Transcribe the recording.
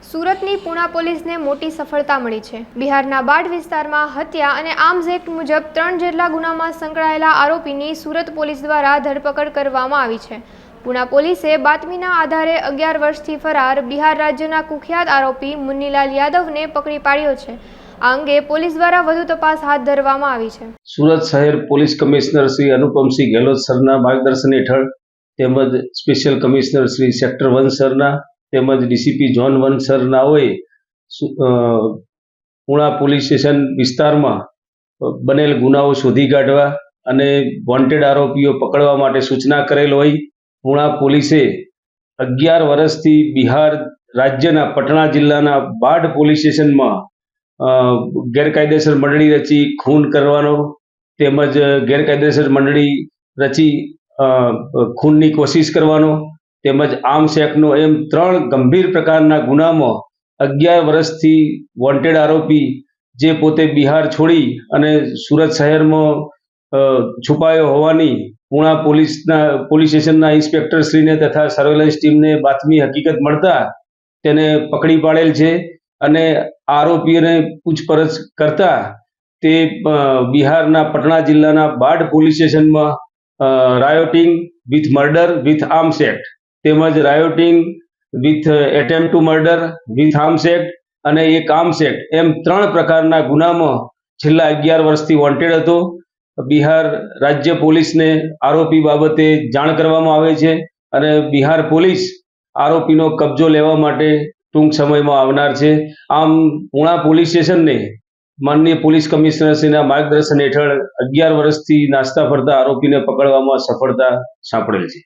સુરતની પૂણા પોલીસને મોટી સફળતા મળી છે। બિહારના બાઢ વિસ્તારમાં હત્યા અને આર્મ્સ એક્ટ મુજબ 3 જેટલા ગુનામાં સંકળાયેલા આરોપીની સુરત પોલીસ દ્વારા ધરપકડ કરવામાં આવી છે। પૂણા પોલીસે બાતમીના આધારે 11 વર્ષથી ફરાર બિહાર રાજ્યના કુખ્યાત આરોપી મુન્નીલાલ યાદવને પકડી પાડ્યો છે। આ અંગે પોલીસ દ્વારા વધુ તપાસ હાથ ધરવામાં આવી છે। સુરત શહેર પોલીસ કમિશનર શ્રી અનુપમસિંહ ગેહલોત સરના માર્ગદર્શન હેઠળ તેમજ સ્પેશિયલ કમિશનર શ્રી સેક્ટર 1 સરના તેમજ ડીસીપી ઝોન 1 સરનાઓએ પૂણા પોલીસ સ્ટેશન વિસ્તારમાં બનેલ ગુનાઓ શોધી કાઢવા અને વોન્ટેડ આરોપીઓ પકડવા માટે સૂચના કરેલ હોય પૂણા પોલીસે 11 વર્ષથી બિહાર રાજ્યના પટણા જિલ્લાના બાઢ પોલીસ સ્ટેશનમાં ગેરકાયદેસર મંડળી રચી ખૂન કરવાનો તેમજ ગેરકાયદેસર મંડળી રચી ખૂનની કોશિશ કરવાનો તેમજ આર્મ્સ એક્ટનો એમ 3 ગંભીર પ્રકારના ગુનામાં 11 વર્ષથી વોન્ટેડ આરોપી જે પોતે બિહાર છોડી અને સુરત શહેરમાં છુપાયો હોવાની પૂણા પોલીસ સ્ટેશનના ઇન્સ્પેક્ટરશ્રીને તથા સર્વેલન્સ ટીમને બાતમી હકીકત મળતા તેને પકડી પાડેલ છે અને આરોપીઓને પૂછપરછ કરતા તે બિહારના પટણા જિલ્લાના બાઢ પોલીસ સ્ટેશનમાં rioting with murder with arms act તેમજ rioting with attempt to murder with arms act અને એક આર્મ્સ એક્ટ એમ 3 પ્રકારના ગુનામાં છેલ્લા 11 વર્ષથી વોન્ટેડ હતો। બિહાર રાજ્ય પોલીસને આરોપી બાબતે જાણ કરવામાં આવે છે અને બિહાર પોલીસ આરોપીનો કબજો લેવા માટે ટૂંક સમયમાં આવનાર છે। આમ પૂણા પોલીસ સ્ટેશનને માનનીય પોલીસ કમિશનરશ્રીના માર્ગદર્શન હેઠળ 11 વર્ષથી નાસ્તા ફરતા આરોપીને પકડવામાં સફળતા સાંપડેલ છે।